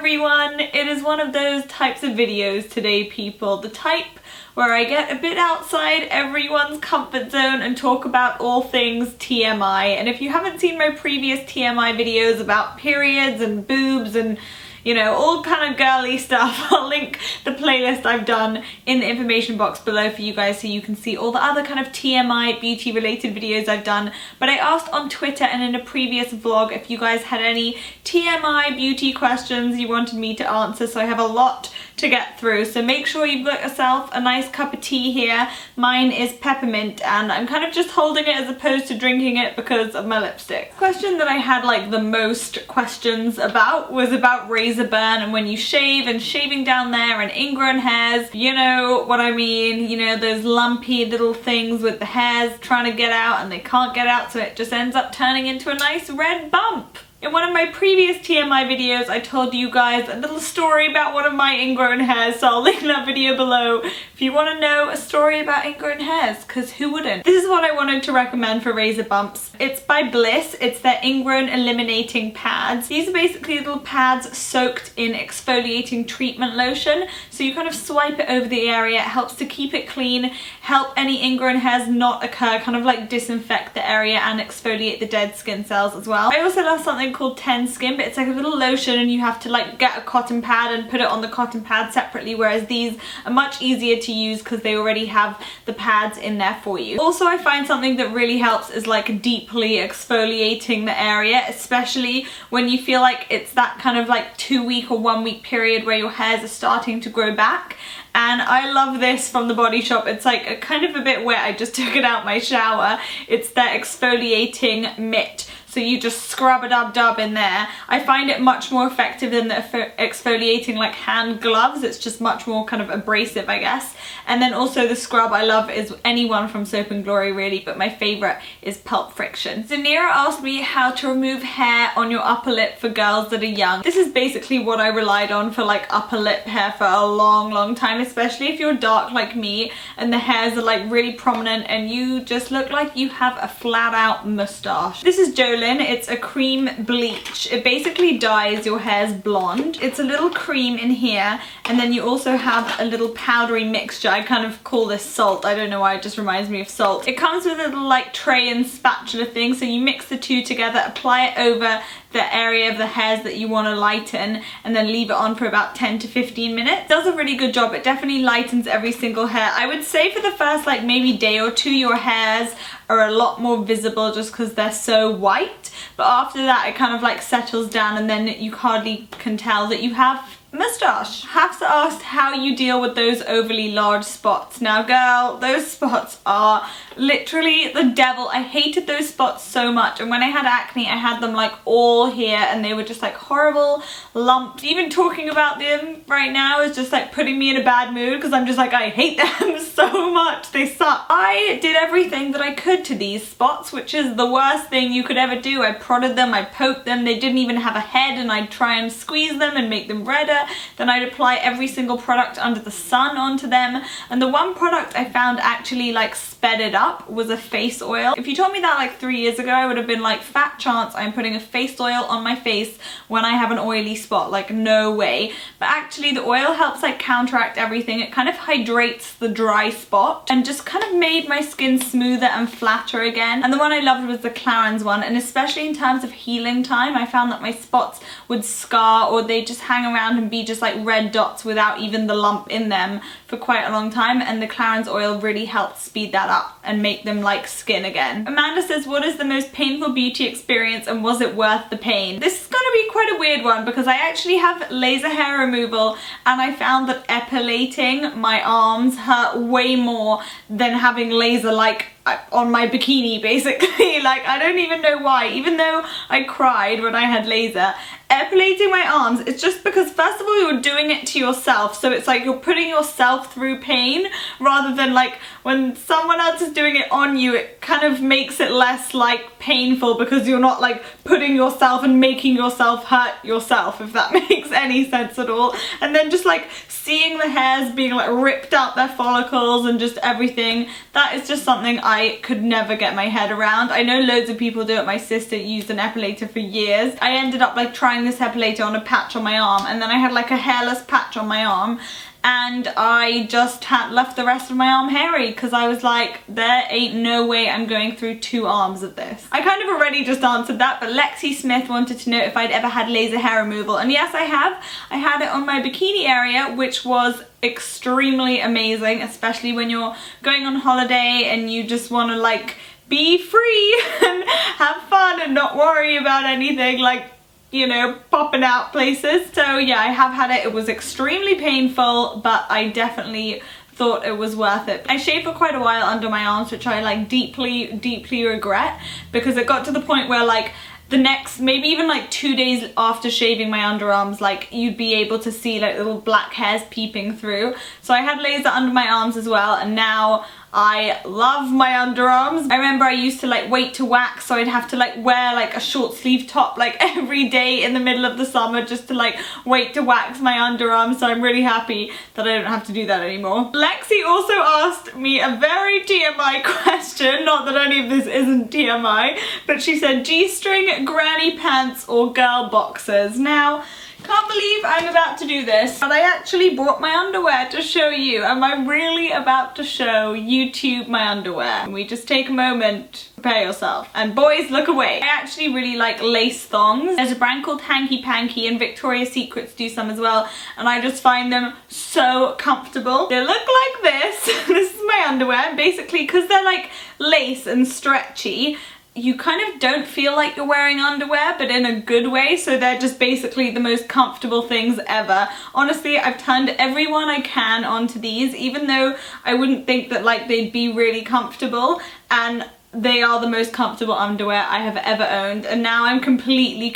everyone! It is one of those types of videos today, people. The type where I get a bit outside everyone's comfort zone and talk about all things TMI. And if you haven't seen my previous TMI videos about periods and boobs and you know, all kind of girly stuff, I'll link the playlist I've done in the information box below for you guys so you can see all the other kind of TMI beauty related videos I've done. But I asked on Twitter and in a previous vlog if you guys had any TMI beauty questions you wanted me to answer, so I have a lot to get through. So make sure you've got yourself a nice cup of tea here. Mine is peppermint and I'm kind of just holding it as opposed to drinking it because of my lipstick. The question that I had like the most questions about was about razor burn and when you shave and shaving down there and ingrown hairs. You know what I mean, you know, those lumpy little things with the hairs trying to get out and they can't get out, so it just ends up turning into a nice red bump. In one of my previous TMI videos, I told you guys a little story about one of my ingrown hairs, so I'll link that video below if you want to know a story about ingrown hairs, because who wouldn't? This is what I wanted to recommend for razor bumps. It's by Bliss. It's their ingrown eliminating pads. These are basically little pads soaked in exfoliating treatment lotion, so you kind of swipe it over the area. It helps to keep it clean, help any ingrown hairs not occur, kind of like disinfect the area and exfoliate the dead skin cells as well. I also love something called 10 Skin, but it's like a little lotion and you have to like get a cotton pad and put it on the cotton pad separately, whereas these are much easier to use because they already have the pads in there for you. Also, I find something that really helps is like deeply exfoliating the area, especially when you feel like it's that kind of like 2-week or 1-week period where your hairs are starting to grow back. And I love this from the Body Shop. It's like a kind of a bit wet. I just took it out my shower. It's their exfoliating mitt. So you just scrub a dub in there. I find it much more effective than the exfoliating like hand gloves. It's just much more kind of abrasive, I guess. And then also the scrub I love is anyone from Soap and Glory really, but my favorite is Pulp Friction. Zanira asked me how to remove hair on your upper lip for girls that are young. This is basically what I relied on for like upper lip hair for a long time, especially if you're dark like me and the hairs are like really prominent and you just look like you have a flat out mustache. This is Jolen. It's a cream bleach. It basically dyes your hairs blonde. It's a little cream in here, and then you also have a little powdery mixture. I kind of call this salt. I don't know why, it just reminds me of salt. It comes with a little like tray and spatula thing, so you mix the two together, apply it over the area of the hairs that you want to lighten, and then leave it on for about 10 to 15 minutes. It does a really good job. It definitely lightens every single hair. I would say for the first like maybe day or two your hairs are a lot more visible just because they're so white, but after that it kind of like settles down and then you hardly can tell that you have mustache. Hafsa asked how you deal with those overly large spots. Now girl, those spots are literally the devil. I hated those spots so much, and when I had acne I had them like all here and they were just like horrible lumps. Even talking about them right now is just like putting me in a bad mood because I'm just like, I hate them so much. They suck. I did everything that I could to these spots, which is the worst thing you could ever do. I prodded them, I poked them, they didn't even have a head, and I'd try and squeeze them and make them redder. Then I'd apply every single product under the sun onto them, and the one product I found actually like sped it up was a face oil. If you told me that like 3 years ago, I would have been like, fat chance I'm putting a face oil on my face when I have an oily spot, like no way. But actually the oil helps like counteract everything. It kind of hydrates the dry spot and just kind of made my skin smoother and flatter again. And the one I loved was the Clarins one, and especially in terms of healing time, I found that my spots would scar or they just hang around and be just like red dots without even the lump in them for quite a long time, and the Clarins oil really helped speed that up and make them like skin again. Amanda says, what is the most painful beauty experience and was it worth the pain? This is gonna be quite a weird one because I actually have laser hair removal, and I found that epilating my arms hurt way more than having laser like on my bikini basically. Like I don't even know why, even though I cried when I had laser. Epilating my arms, it's just because first of all you're doing it to yourself, so it's like you're putting yourself through pain rather than like when someone else is doing it on you. It kind of makes it less like painful because you're not like putting yourself and making yourself hurt yourself, if that makes any sense at all. And then just like seeing the hairs being like ripped out their follicles and just everything, that is just something I I could never get my head around. I know loads of people do it. My sister used an epilator for years. I ended up like trying this epilator on a patch on my arm, and then I had like a hairless patch on my arm, and I just had left the rest of my arm hairy because I was like, there ain't no way I'm going through 2 arms of this. I kind of already just answered that, but Lexi Smith wanted to know if I'd ever had laser hair removal, and yes I have. I had it on my bikini area, which was extremely amazing, especially when you're going on holiday and you just want to like be free and have fun and not worry about anything, like, you know, popping out places. So yeah, I have had it. It was extremely painful, but I definitely thought it was worth it. I shaved for quite a while under my arms, which I like deeply regret, because it got to the point where like the next, maybe even like 2 days after shaving my underarms, like you'd be able to see like little black hairs peeping through. So I had laser under my arms as well, and now I love my underarms. I remember I used to like wait to wax, so I'd have to like wear like a short sleeve top like every day in the middle of the summer just to like wait to wax my underarms, so I'm really happy that I don't have to do that anymore. Lexi also asked me a very TMI question, not that any of this isn't TMI, but she said G-string, granny pants or girl boxers. Now, can't believe I'm about to do this, but I actually brought my underwear to show you. Am I really about to show YouTube my underwear? Can we just take a moment, prepare yourself, and boys, look away. I actually really like lace thongs. There's a brand called Hanky Panky, and Victoria's Secrets do some as well, and I just find them so comfortable. They look like this. This is my underwear, and basically because they're like lace and stretchy, you kind of don't feel like you're wearing underwear, but in a good way, so they're just basically the most comfortable things ever. Honestly, I've turned everyone I can onto these, even though I wouldn't think that like they'd be really comfortable, and they are the most comfortable underwear I have ever owned, and now I'm completely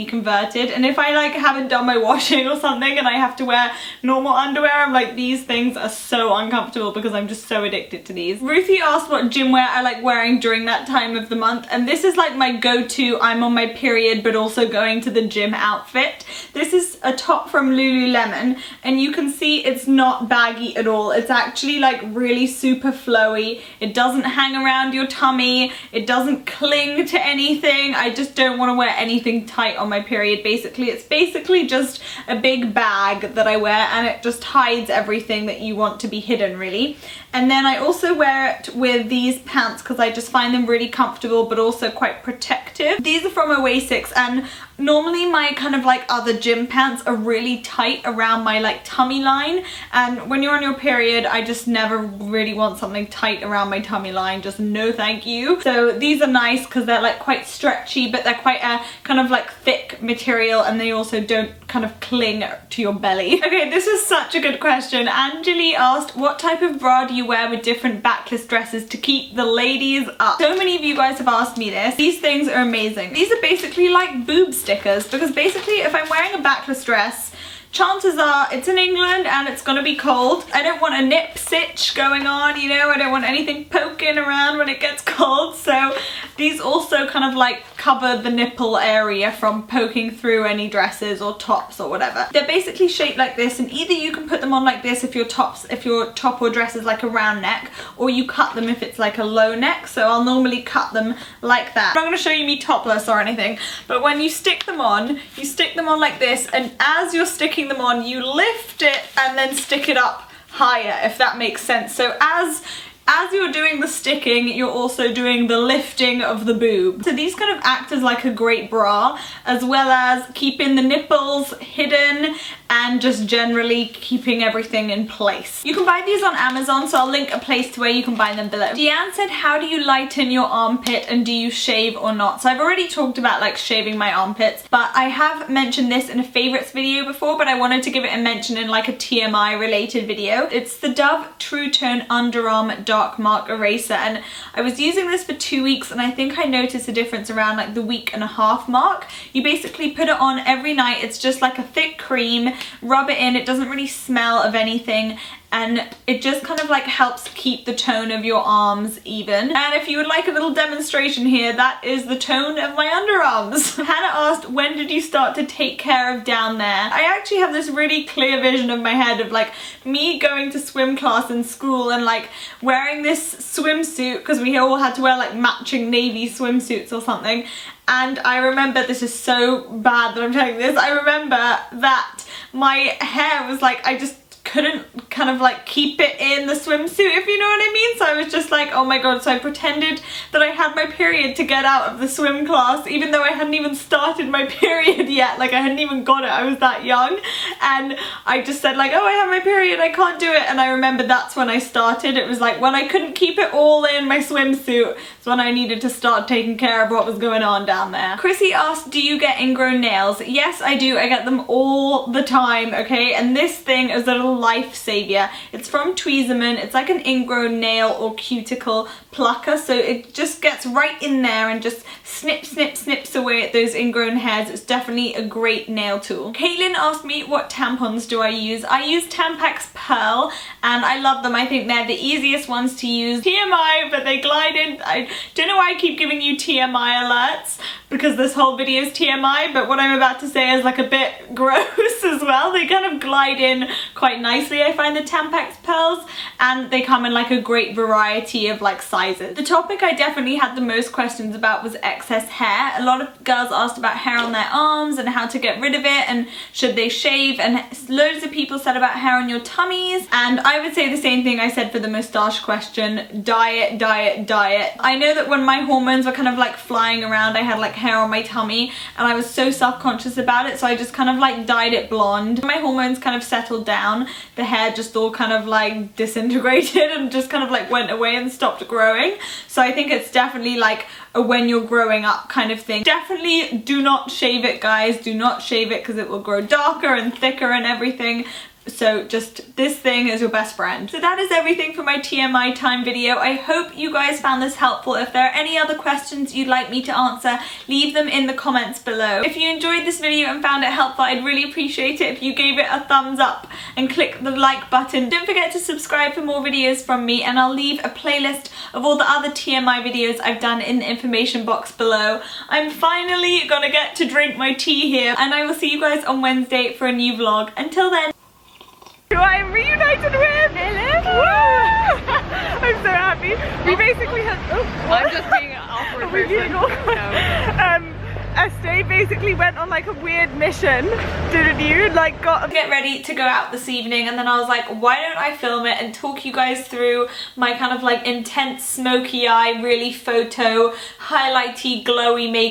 converted. And if I like haven't done my washing or something and I have to wear normal underwear, I'm like, these things are so uncomfortable because I'm just so addicted to these. Ruthie asked what gym wear I like wearing during that time of the month, and this is like my go-to I'm on my period but also going to the gym outfit. This is a top from Lululemon, and you can see it's not baggy at all. It's actually like really super flowy. It doesn't hang around your tummy. It doesn't cling to anything. I just don't want to wear anything tight on my period, basically. It's basically just a big bag that I wear, and it just hides everything that you want to be hidden, really. And then I also wear it with these pants because I just find them really comfortable but also quite protective. These are from Oasis, and normally my kind of like other gym pants are really tight around my like tummy line, and when you're on your period I just never really want something tight around my tummy line, just no thank you. So these are nice because they're like quite stretchy, but they're quite a kind of like thick material, and they also don't kind of cling to your belly. Okay, this is such a good question. Angeli asked, what type of bra do you wear with different backless dresses to keep the ladies up? So many of you guys have asked me this. These things are amazing. These are basically like boob stickers, because basically if I'm wearing a backless dress, chances are it's in England and it's gonna be cold. I don't want a nip stitch going on, you know, I don't want anything poking around when it gets cold, so these also kind of like cover the nipple area from poking through any dresses or tops or whatever. They're basically shaped like this, and either you can put them on like this if your top or dress is like a round neck, or you cut them if it's like a low neck. So I'll normally cut them like that. I'm not gonna show you me topless or anything, but when you stick them on like this, and as you're sticking them on, you lift it and then stick it up higher, if that makes sense. So as you're doing the sticking, you're also doing the lifting of the boob. So these kind of act as like a great bra, as well as keeping the nipples hidden and just generally keeping everything in place. You can buy these on Amazon, so I'll link a place to where you can buy them below. Deanne said, how do you lighten your armpit, and do you shave or not? So I've already talked about like shaving my armpits, but I have mentioned this in a favorites video before, but I wanted to give it a mention in like a TMI related video. It's the Dove True Tone Underarm Dark Mark Eraser, and I was using this for 2 weeks, and I think I noticed a difference around like the week and a half mark. You basically put it on every night. It's just like a thick cream. rub it in. It doesn't really smell of anything, and it just kind of like helps keep the tone of your arms even. And if you would like a little demonstration here, that is the tone of my underarms. Hannah asked, when did you start to take care of down there? I actually have this really clear vision of my head of like me going to swim class in school and like wearing this swimsuit, because we all had to wear like matching navy swimsuits or something. And I remember, this is so bad that I'm telling this, I remember that my hair was like, I just couldn't kind of like keep it in the swimsuit, if you know what I mean. So I was just like, oh my god. So I pretended that I had my period to get out of the swim class, even though I hadn't even started my period yet. Like I hadn't even got it, I was that young. And I just said like, oh, I have my period, I can't do it. And I remember that's when I started. It was like when I couldn't keep it all in my swimsuit, it's when I needed to start taking care of what was going on down there. Chrissy asked, do you get ingrown nails? Yes, I do. I get them all the time, okay? And this thing is a little life savior. It's from Tweezerman. It's like an ingrown nail or cuticle plucker, so it just gets right in there and just snips away at those ingrown hairs. It's definitely a great nail tool. Caitlin asked me, what tampons do I use? I use Tampax Pearl, and I love them. I think they're the easiest ones to use. TMI, but they glide in. I don't know why I keep giving you TMI alerts, because this whole video is TMI, but what I'm about to say is like a bit gross as well. They kind of glide in quite nicely, I find, the Tampax Pearls, and they come in like a great variety of like sizes. The topic I definitely had the most questions about was excess hair. A lot of girls asked about hair on their arms and how to get rid of it, and should they shave, and loads of people said about hair on your tummies. And I would say the same thing I said for the moustache question: diet, diet, diet. I know that when my hormones were kind of like flying around, I had like hair on my tummy, and I was so self-conscious about it, so I just kind of like dyed it blonde. My hormones kind of settled down, the hair just all kind of like disintegrated and just kind of like went away and stopped growing. So I think it's definitely like a when you're growing up kind of thing. Definitely do not shave it, guys. Do not shave it, because it will grow darker and thicker and everything. So just, this thing is your best friend. So that is everything for my TMI time video. I hope you guys found this helpful. If there are any other questions you'd like me to answer, leave them in the comments below. If you enjoyed this video and found it helpful, I'd really appreciate it if you gave it a thumbs up and click the like button. Don't forget to subscribe for more videos from me, and I'll leave a playlist of all the other TMI videos I've done in the information box below. I'm finally gonna get to drink my tea here, and I will see you guys on Wednesday for a new vlog. Until then, who I am reunited with! Hello! I'm so happy. We basically had... Oh, I'm just being an awkward person. Estee basically went on like a weird mission, didn't you? Like got... Get ready to go out this evening, and then I was like, why don't I film it and talk you guys through my kind of like intense smoky eye, really photo, highlighty, glowy makeup